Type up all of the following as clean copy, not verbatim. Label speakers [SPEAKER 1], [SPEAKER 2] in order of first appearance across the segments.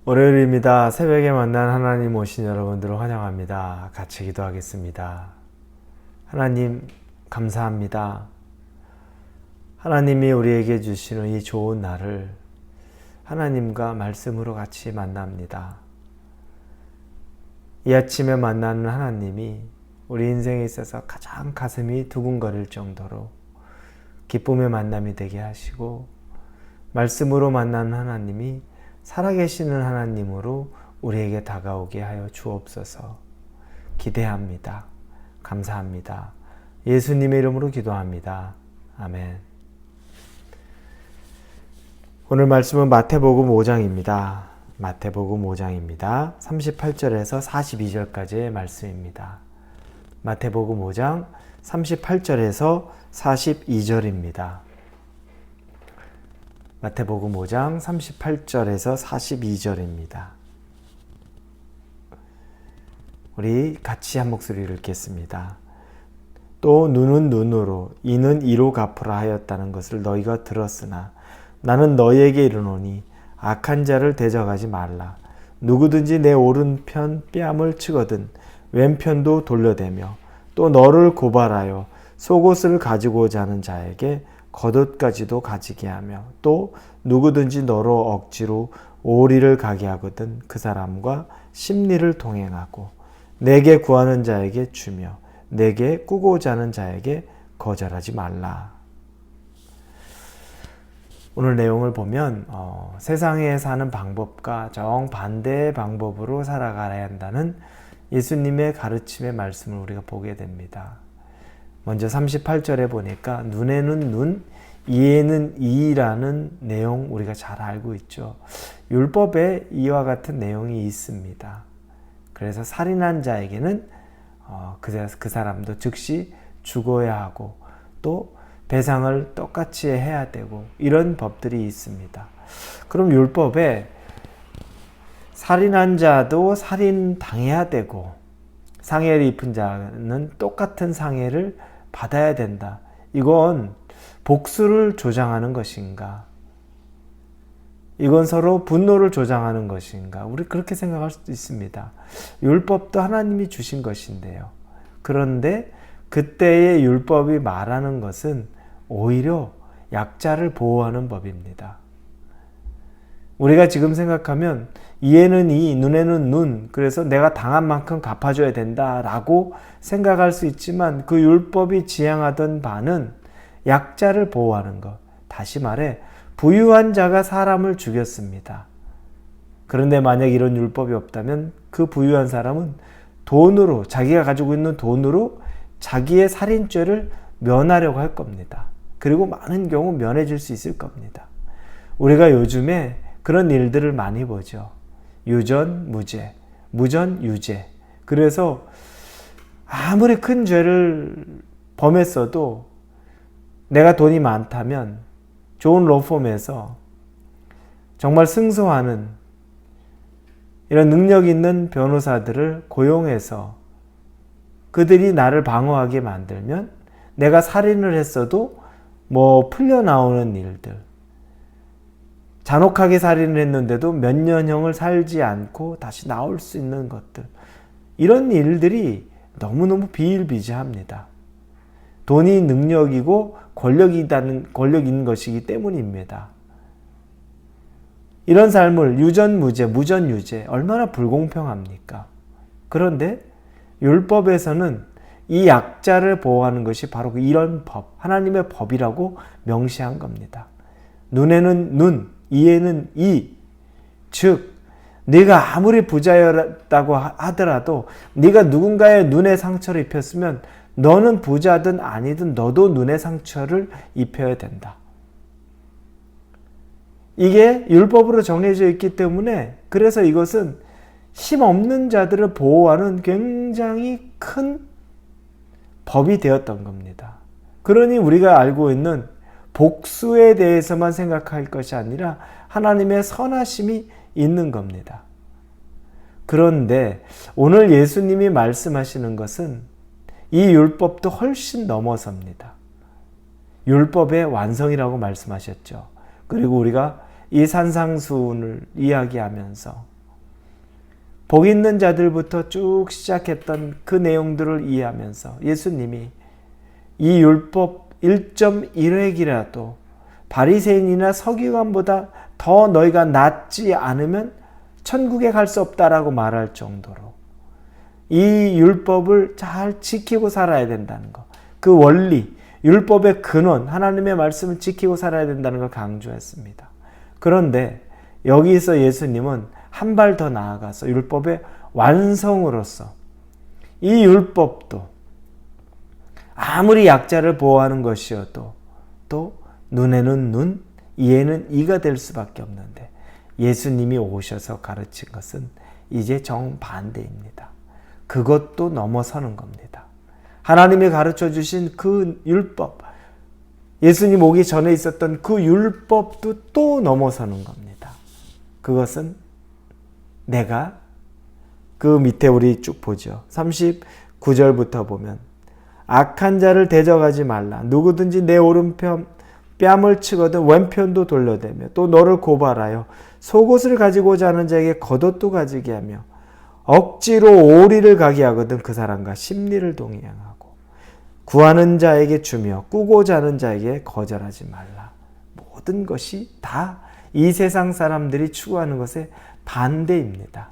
[SPEAKER 1] 월요일입니다. 새벽에 만난 하나님 오신 여러분들을 환영합니다. 같이 기도하겠습니다. 하나님 감사합니다. 하나님이 우리에게 주시는 이 좋은 날을 하나님과 말씀으로 같이 만납니다. 이 아침에 만나는 하나님이 우리 인생에 있어서 가장 가슴이 두근거릴 정도로 기쁨의 만남이 되게 하시고, 말씀으로 만나는 하나님이 살아계시는 하나님으로 우리에게 다가오게 하여 주옵소서. 기대합니다. 감사합니다. 예수님의 이름으로 기도합니다. 아멘. 오늘 말씀은 마태복음 5장입니다. 마태복음 5장입니다. 38절에서 42절까지의 말씀입니다. 마태복음 5장 38절에서 42절입니다. 마태복음 5장 38절에서 42절입니다. 우리 같이 한 목소리를 읽겠습니다. 또 눈은 눈으로 이는 이로 갚으라 하였다는 것을 너희가 들었으나 나는 너희에게 이르노니 악한 자를 대적하지 말라. 누구든지 내 오른편 뺨을 치거든 왼편도 돌려대며 또 너를 고발하여 속옷을 가지고자 하는 자에게 겉옷까지도 가지게 하며 또 누구든지 너로 억지로 오리를 가게 하거든 그 사람과 심리를 동행하고 내게 구하는 자에게 주며 내게 꾸고자 하는 자에게 거절하지 말라. 오늘 내용을 보면 세상에 사는 방법과 정반대의 방법으로 살아가야 한다는 예수님의 가르침의 말씀을 우리가 보게 됩니다. 먼저 38절에 보니까 눈에는 눈, 이에는 이라는 내용 우리가 잘 알고 있죠. 율법에 이와 같은 내용이 있습니다. 그래서 살인한 자에게는 그 사람도 즉시 죽어야 하고 또 배상을 똑같이 해야 되고 이런 법들이 있습니다. 그럼 율법에 살인한 자도 살인당해야 되고 상해를 입은 자는 똑같은 상해를 받아야 된다. 이건 복수를 조장하는 것인가? 이건 서로 분노를 조장하는 것인가? 우리 그렇게 생각할 수도 있습니다. 율법도 하나님이 주신 것인데요. 그런데 그때의 율법이 말하는 것은 오히려 약자를 보호하는 법입니다. 우리가 지금 생각하면 이에는 이, 눈에는 눈, 그래서 내가 당한 만큼 갚아줘야 된다라고 생각할 수 있지만 그 율법이 지향하던 바는 약자를 보호하는 것. 다시 말해 부유한 자가 사람을 죽였습니다. 그런데 만약 이런 율법이 없다면 그 부유한 사람은 돈으로, 자기가 가지고 있는 돈으로 자기의 살인죄를 면하려고 할 겁니다. 그리고 많은 경우 면해줄 수 있을 겁니다. 우리가 요즘에 그런 일들을 많이 보죠. 유전, 무죄, 무전, 유죄. 그래서 아무리 큰 죄를 범했어도 내가 돈이 많다면 좋은 로펌에서 정말 승소하는 이런 능력 있는 변호사들을 고용해서 그들이 나를 방어하게 만들면 내가 살인을 했어도 풀려 나오는 일들, 잔혹하게 살인을 했는데도 몇 년형을 살지 않고 다시 나올 수 있는 것들, 이런 일들이 너무너무 비일비재합니다. 돈이 능력이고 권력이 있는 것이기 때문입니다. 이런 삶을 유전무죄, 무전유죄, 얼마나 불공평합니까? 그런데 율법에서는 이 약자를 보호하는 것이 바로 이런 법, 하나님의 법이라고 명시한 겁니다. 눈에는 눈, 이에는 이. 즉 네가 아무리 부자였다고 하더라도 네가 누군가의 눈에 상처를 입혔으면 너는 부자든 아니든 너도 눈에 상처를 입혀야 된다. 이게 율법으로 정해져 있기 때문에, 그래서 이것은 힘없는 자들을 보호하는 굉장히 큰 법이 되었던 겁니다. 그러니 우리가 알고 있는 복수에 대해서만 생각할 것이 아니라 하나님의 선하심이 있는 겁니다. 그런데 오늘 예수님이 말씀하시는 것은 이 율법도 훨씬 넘어섭니다. 율법의 완성이라고 말씀하셨죠. 그리고 우리가 이 산상수훈을 이야기하면서 복 있는 자들부터 쭉 시작했던 그 내용들을 이해하면서 예수님이 이 율법 1.1획이라도 바리새인이나 서기관보다 더 너희가 낫지 않으면 천국에 갈 수 없다라고 말할 정도로 이 율법을 잘 지키고 살아야 된다는 것, 그 원리, 율법의 근원, 하나님의 말씀을 지키고 살아야 된다는 걸 강조했습니다. 그런데 여기서 예수님은 한 발 더 나아가서 율법의 완성으로서 이 율법도 아무리 약자를 보호하는 것이어도 또 눈에는 눈, 이에는 이가 될 수밖에 없는데 예수님이 오셔서 가르친 것은 이제 정반대입니다. 그것도 넘어서는 겁니다. 하나님이 가르쳐 주신 그 율법, 예수님 오기 전에 있었던 그 율법도 또 넘어서는 겁니다. 그것은 내가 그 밑에 우리 쭉 보죠. 39절부터 보면 악한 자를 대적하지 말라. 누구든지 내 오른편 뺨을 치거든 왼편도 돌려대며 또 너를 고발하여 속옷을 가지고자 하는 자에게 겉옷도 가지게 하며 억지로 오리를 가게 하거든 그 사람과 심리를 동행하고 구하는 자에게 주며 꾸고자 하는 자에게 거절하지 말라. 모든 것이 다 이 세상 사람들이 추구하는 것에 반대입니다.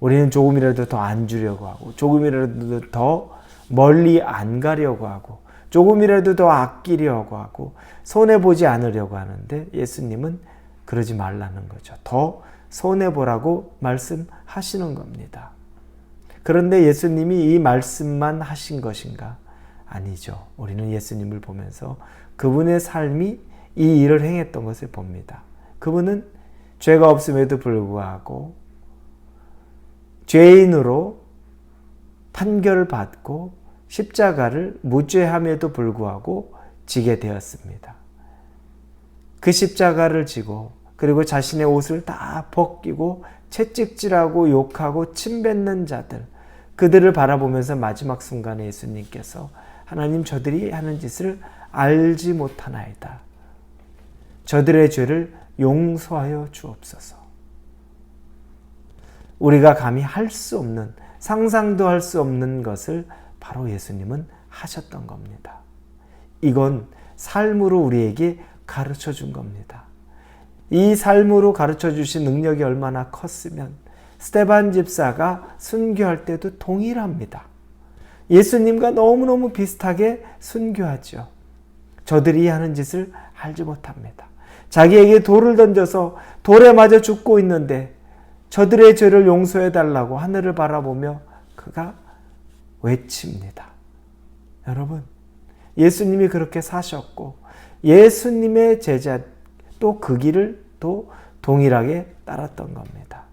[SPEAKER 1] 우리는 조금이라도 더 안 주려고 하고 조금이라도 더 멀리 안 가려고 하고 조금이라도 더 아끼려고 하고 손해보지 않으려고 하는데 예수님은 그러지 말라는 거죠. 더 손해보라고 말씀하시는 겁니다. 그런데 예수님이 이 말씀만 하신 것인가? 아니죠. 우리는 예수님을 보면서 그분의 삶이 이 일을 행했던 것을 봅니다. 그분은 죄가 없음에도 불구하고 죄인으로 판결을 받고 십자가를 무죄함에도 불구하고 지게 되었습니다. 그 십자가를 지고 그리고 자신의 옷을 다 벗기고 채찍질하고 욕하고 침뱉는 자들, 그들을 바라보면서 마지막 순간에 예수님께서 하나님 저들이 하는 짓을 알지 못하나이다. 저들의 죄를 용서하여 주옵소서. 우리가 감히 할 수 없는, 상상도 할 수 없는 것을 바로 예수님은 하셨던 겁니다. 이건 삶으로 우리에게 가르쳐 준 겁니다. 이 삶으로 가르쳐 주신 능력이 얼마나 컸으면 스데반 집사가 순교할 때도 동일합니다. 예수님과 너무너무 비슷하게 순교하죠. 저들이 하는 짓을 알지 못합니다. 자기에게 돌을 던져서 돌에 맞아 죽고 있는데 저들의 죄를 용서해달라고 하늘을 바라보며 그가 외칩니다. 여러분, 예수님이 그렇게 사셨고 예수님의 제자 또 그 길을 또 동일하게 따랐던 겁니다.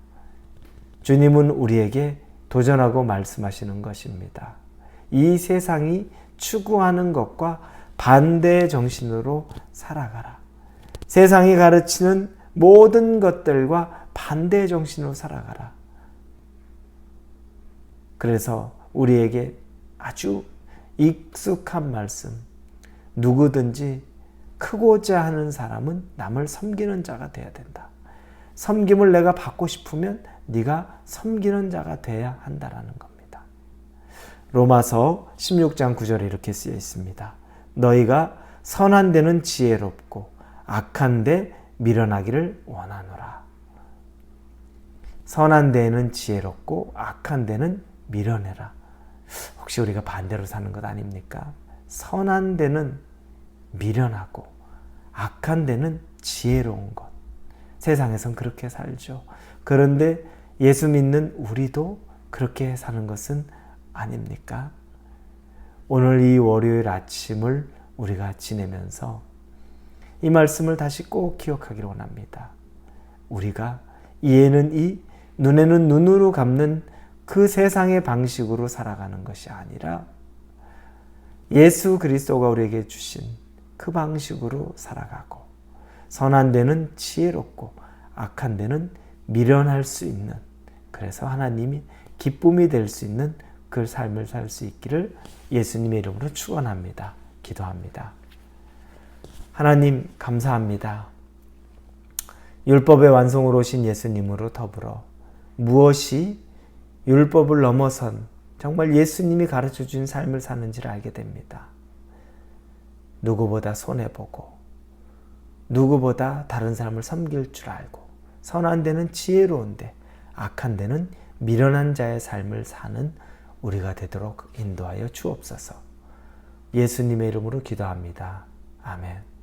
[SPEAKER 1] 주님은 우리에게 도전하고 말씀하시는 것입니다. 이 세상이 추구하는 것과 반대의 정신으로 살아가라. 세상이 가르치는 모든 것들과 반대의 정신으로 살아가라. 그래서 우리에게 아주 익숙한 말씀, 누구든지 크고자 하는 사람은 남을 섬기는 자가 돼야 된다. 섬김을 내가 받고 싶으면 네가 섬기는 자가 돼야 한다라는 겁니다. 로마서 16장 9절에 이렇게 쓰여 있습니다. 너희가 선한 데는 지혜롭고 악한 데 미련하기를 원하노라. 선한 데는 지혜롭고 악한 데는 미련해라. 혹시 우리가 반대로 사는 것 아닙니까? 선한 데는 미련하고 악한 데는 지혜로운 것. 세상에선 그렇게 살죠. 그런데 예수 믿는 우리도 그렇게 사는 것은 아닙니까? 오늘 이 월요일 아침을 우리가 지내면서 이 말씀을 다시 꼭 기억하기를 원합니다. 우리가 이에는 이, 눈에는 눈으로 갚는 그 세상의 방식으로 살아가는 것이 아니라 예수 그리스도가 우리에게 주신 그 방식으로 살아가고 선한 데는 지혜롭고 악한 데는 미련할 수 있는, 그래서 하나님이 기쁨이 될 수 있는 그 삶을 살 수 있기를 예수님의 이름으로 축원합니다. 기도합니다. 하나님 감사합니다. 율법의 완성으로 오신 예수님으로 더불어 무엇이 율법을 넘어선 정말 예수님이 가르쳐 준 삶을 사는지를 알게 됩니다. 누구보다 손해보고 누구보다 다른 사람을 섬길 줄 알고 선한 데는 지혜로운데 악한 데는 미련한 자의 삶을 사는 우리가 되도록 인도하여 주옵소서. 예수님의 이름으로 기도합니다. 아멘.